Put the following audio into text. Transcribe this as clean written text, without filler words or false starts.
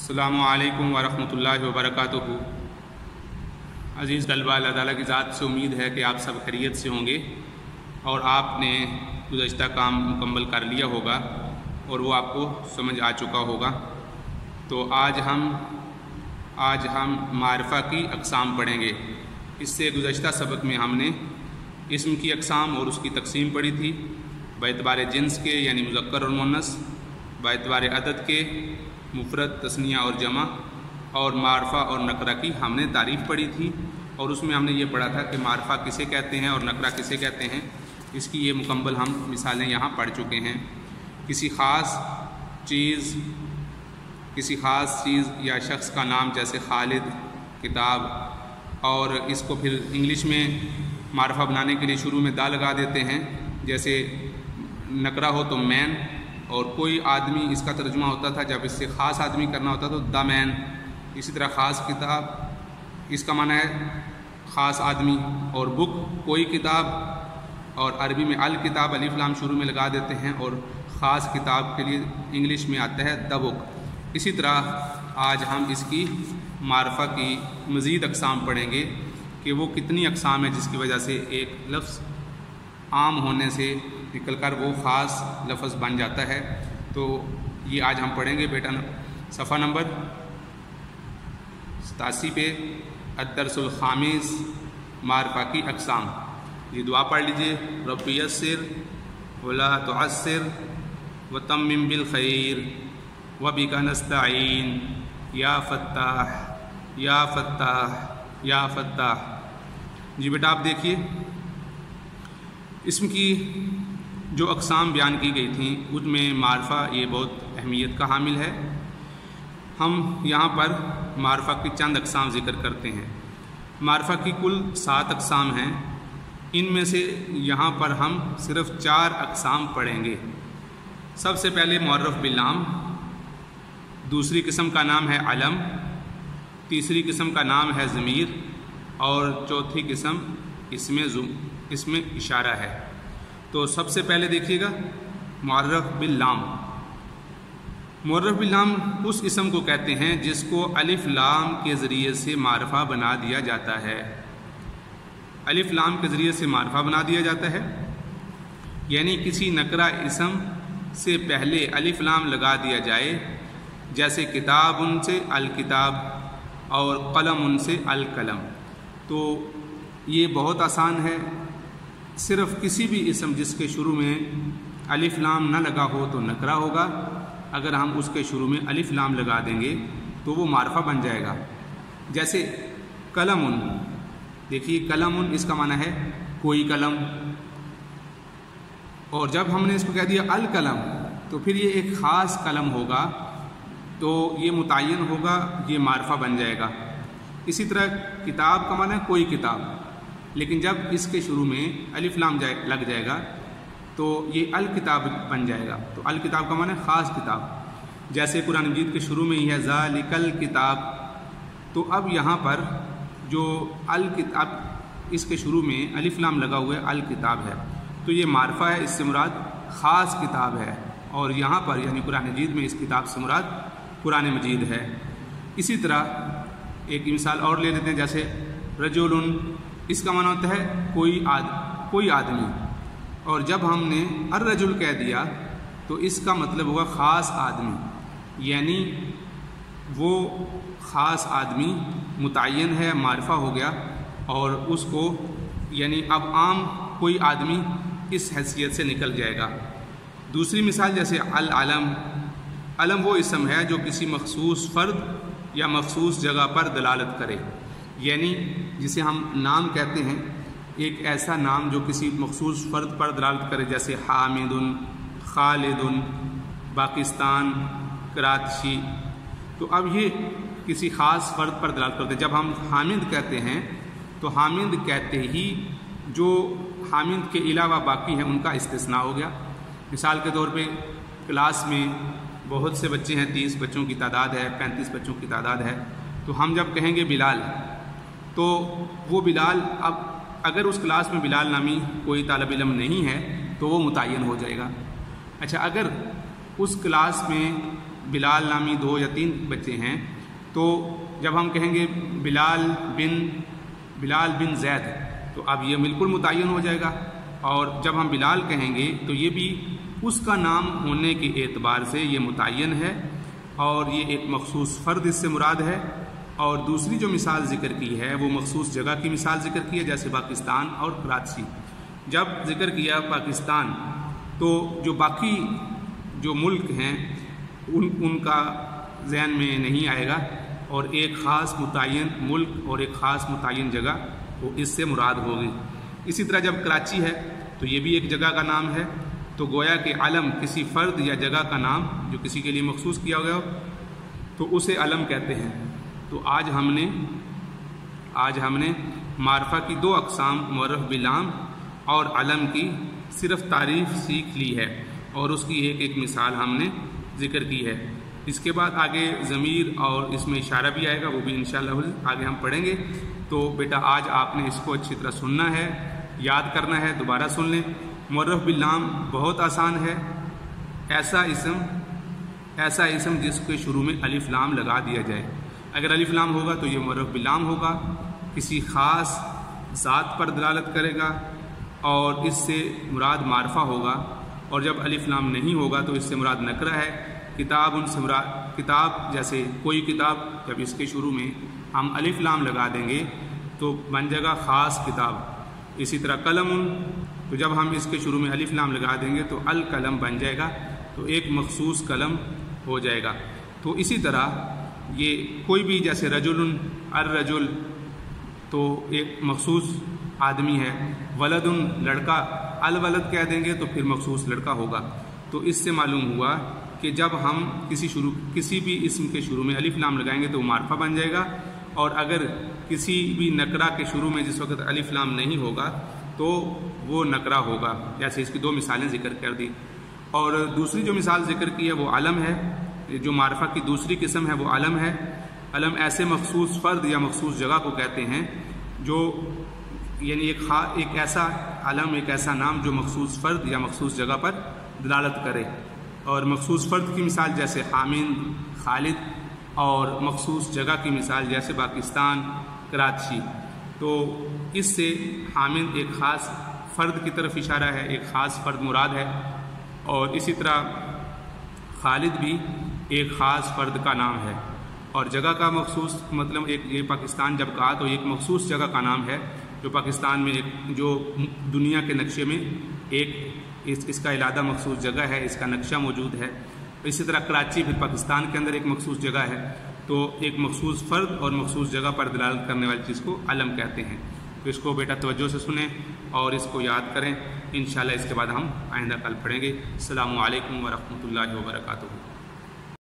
السلام علیکم ورحمۃ اللہ وبرکاتہ۔ عزیز طلبہ، اللہ تعالیٰ کی ذات سے امید ہے کہ آپ سب خیریت سے ہوں گے اور آپ نے گزشتہ کام مکمل کر لیا ہوگا اور وہ آپ کو سمجھ آ چکا ہوگا۔ تو آج ہم معرفہ کی اقسام پڑھیں گے۔ اس سے گزشتہ سبق میں ہم نے اسم کی اقسام اور اس کی تقسیم پڑھی تھی، باعتبار جنس کے یعنی مذکر اور مؤنث، باعتبار عدد کے مفرد، تثنیہ اور جمع، اور معرفہ اور نکرہ کی ہم نے تعریف پڑھی تھی، اور اس میں ہم نے یہ پڑھا تھا کہ معرفہ کسے کہتے ہیں اور نکرہ کسے کہتے ہیں۔ اس کی یہ مکمل ہم مثالیں یہاں پڑھ چکے ہیں۔ کسی خاص چیز یا شخص کا نام جیسے خالد، کتاب، اور اس کو پھر انگلش میں معرفہ بنانے کے لیے شروع میں دا لگا دیتے ہیں، جیسے نکرہ ہو تو مین، اور کوئی آدمی اس کا ترجمہ ہوتا تھا جب اس سے خاص آدمی کرنا ہوتا تو دا مین۔ اسی طرح خاص کتاب، اس کا معنی ہے خاص آدمی، اور بک کوئی کتاب، اور عربی میں الکتاب الف لام شروع میں لگا دیتے ہیں، اور خاص کتاب کے لیے انگلش میں آتا ہے دا بک۔ اسی طرح آج ہم اس کی معرفہ کی مزید اقسام پڑھیں گے کہ وہ کتنی اقسام ہیں جس کی وجہ سے ایک لفظ عام ہونے سے نکل کر وہ خاص لفظ بن جاتا ہے۔ تو یہ آج ہم پڑھیں گے بیٹا صفحہ نمبر 87 پہ، الدرس الخامس، معرفہ کی اقسام۔ یہ دعا پڑھ لیجئے، رب یسر ولا تعسر وتمم بالخیر وبک نستعین یا فتاح یا فتاح یا فتاح۔ جی بیٹا آپ دیکھیے، اسم کی جو اقسام بیان کی گئی تھیں ان میں معرفہ یہ بہت اہمیت کا حامل ہے۔ ہم یہاں پر معرفہ کی چند اقسام ذکر کرتے ہیں۔ معرفہ کی کل 7 اقسام ہیں، ان میں سے یہاں پر ہم صرف 4 اقسام پڑھیں گے۔ سب سے پہلے معرف باللام، دوسری قسم کا نام ہے علم، تیسری قسم کا نام ہے ضمیر، اور چوتھی قسم اس میں اشارہ ہے۔ تو سب سے پہلے دیکھیے گا معرف باللام۔ معرف باللام اس اسم کو کہتے ہیں جس کو الف لام کے ذریعے سے معرفہ بنا دیا جاتا ہے۔ الف لام کے ذریعے سے معرفہ بنا دیا جاتا ہے، یعنی کسی نکرہ اسم سے پہلے الف لام لگا دیا جائے، جیسے کتاب ان سے الکتاب اور قلم ان سے القلم۔ تو یہ بہت آسان ہے، صرف کسی بھی اسم جس کے شروع میں الف لام نہ لگا ہو تو نکرہ ہوگا، اگر ہم اس کے شروع میں الف لام لگا دیں گے تو وہ معرفہ بن جائے گا۔ جیسے قلم، دیکھیے قلم اس کا معنی ہے کوئی قلم، اور جب ہم نے اس کو کہہ دیا القلم تو پھر یہ ایک خاص قلم ہوگا، تو یہ متعین ہوگا، یہ معرفہ بن جائے گا۔ اسی طرح کتاب کا معنی ہے کوئی کتاب، لیکن جب اس کے شروع میں الف لام لگ جائے گا تو یہ الکتاب بن جائے گا۔ تو الکتاب کا معنی ہے خاص کتاب، جیسے قرآن مجید کے شروع میں ہی ہے ذالک الکتاب۔ تو اب یہاں پر جو الکتاب، اس کے شروع میں الف لام لگا ہوا ہے، الکتاب ہے، تو یہ معرفہ ہے، اس سے مراد خاص کتاب ہے، اور یہاں پر یعنی قرآن مجید میں اس کتاب سے مراد قرآن مجید ہے۔ اسی طرح ایک مثال اور لے لیتے ہیں، جیسے رجل، اس کا معنی ہوتا ہے کوئی آدمی، اور جب ہم نے الرجل کہہ دیا تو اس کا مطلب ہوگا خاص آدمی، یعنی وہ خاص آدمی متعین ہے، معرفہ ہو گیا، اور اس کو یعنی اب عام کوئی آدمی اس حیثیت سے نکل جائے گا۔ دوسری مثال جیسے العلم، علم وہ اسم ہے جو کسی مخصوص فرد یا مخصوص جگہ پر دلالت کرے، یعنی جسے ہم نام کہتے ہیں، ایک ایسا نام جو کسی مخصوص فرد پر دلالت کرے، جیسے حامد، خالد، پاکستان، کراچی۔ تو اب یہ کسی خاص فرد پر دلالت کرتے ہیں۔ جب ہم حامد کہتے ہیں تو حامد کہتے ہی جو حامد کے علاوہ باقی ہیں ان کا استثناء ہو گیا۔ مثال کے طور پہ کلاس میں بہت سے بچے ہیں، 30 بچوں کی تعداد ہے، 35 بچوں کی تعداد ہے، تو ہم جب کہیں گے بلال، تو وہ بلال، اب اگر اس کلاس میں بلال نامی کوئی طالب علم نہیں ہے تو وہ متعین ہو جائے گا۔ اچھا، اگر اس کلاس میں بلال نامی 2 یا 3 بچے ہیں، تو جب ہم کہیں گے بلال بن زید تو اب یہ بالکل متعین ہو جائے گا، اور جب ہم بلال کہیں گے تو یہ بھی اس کا نام ہونے کے اعتبار سے یہ متعین ہے، اور یہ ایک مخصوص فرد اس سے مراد ہے۔ اور دوسری جو مثال ذکر کی ہے وہ مخصوص جگہ کی مثال ذکر کی ہے، جیسے پاکستان اور کراچی۔ جب ذکر کیا پاکستان تو جو باقی جو ملک ہیں ان کا ذہن میں نہیں آئے گا، اور ایک خاص متعین ملک اور ایک خاص متعین جگہ وہ اس سے مراد ہوگی۔ اسی طرح جب کراچی ہے تو یہ بھی ایک جگہ کا نام ہے، تو گویا کہ علم کسی فرد یا جگہ کا نام جو کسی کے لیے مخصوص کیا گیا ہو تو اسے علم کہتے ہیں۔ تو آج ہم نے معرفہ کی 2 اقسام معرف بلام اور علم کی صرف تعریف سیکھ لی ہے، اور اس کی ایک مثال ہم نے ذکر کی ہے۔ اس کے بعد آگے ضمیر اور اس میں اشارہ بھی آئے گا، وہ بھی انشاءاللہ آگے ہم پڑھیں گے۔ تو بیٹا آج آپ نے اس کو اچھی طرح سننا ہے، یاد کرنا ہے، دوبارہ سن لیں۔ معرف باللام بہت آسان ہے، ایسا اسم جس کے شروع میں الف لام لگا دیا جائے۔ اگر الف لام ہوگا تو یہ معرف باللام ہوگا، کسی خاص ذات پر دلالت کرے گا اور اس سے مراد معرفہ ہوگا، اور جب الف لام نہیں ہوگا تو اس سے مراد نکرہ ہے۔ کتاب ان سے مراد کتاب، جیسے کوئی کتاب، جب اس کے شروع میں ہم الف لام لگا دیں گے تو بن جائے گا خاص کتاب۔ اسی طرح قلم، تو جب ہم اس کے شروع میں الف لام لگا دیں گے تو القلم بن جائے گا، تو ایک مخصوص قلم ہو جائے گا۔ تو اسی طرح یہ کوئی بھی، جیسے رجل، الرجل، تو ایک مخصوص آدمی ہے۔ ولد، لڑکا، الولد کہہ دیں گے تو پھر مخصوص لڑکا ہوگا۔ تو اس سے معلوم ہوا کہ جب ہم کسی بھی اسم کے شروع میں الف لام لگائیں گے تو وہ معرفہ بن جائے گا، اور اگر کسی بھی نکرہ کے شروع میں جس وقت الف لام نہیں ہوگا تو وہ نکرہ ہوگا۔ جیسے اس کی 2 مثالیں ذکر کر دی۔ اور دوسری جو مثال ذکر کی ہے وہ علم ہے، جو معرفہ کی دوسری قسم ہے وہ علم ہے۔ علم ایسے مخصوص فرد یا مخصوص جگہ کو کہتے ہیں جو یعنی ایک ایسا علم، ایک ایسا نام جو مخصوص فرد یا مخصوص جگہ پر دلالت کرے۔ اور مخصوص فرد کی مثال جیسے حامد، خالد، اور مخصوص جگہ کی مثال جیسے پاکستان، کراچی۔ تو اس سے حامد ایک خاص فرد کی طرف اشارہ ہے، ایک خاص فرد مراد ہے، اور اسی طرح خالد بھی ایک خاص فرد کا نام ہے۔ اور جگہ کا مخصوص مطلب یہ پاکستان جب کہا تو ایک مخصوص جگہ کا نام ہے جو پاکستان میں جو دنیا کے نقشے میں اس کا علادہ مخصوص جگہ ہے، اس کا نقشہ موجود ہے۔ اسی طرح کراچی بھی پاکستان کے اندر ایک مخصوص جگہ ہے، تو ایک مخصوص فرد اور مخصوص جگہ پر دلالت کرنے والی چیز کو علم کہتے ہیں۔ تو اس کو بیٹا توجہ سے سنیں اور اس کو یاد کریں۔ انشاءاللہ اس کے بعد ہم آئندہ کل پڑھیں گے۔ السلام علیکم ورحمۃ اللہ وبرکاتہ۔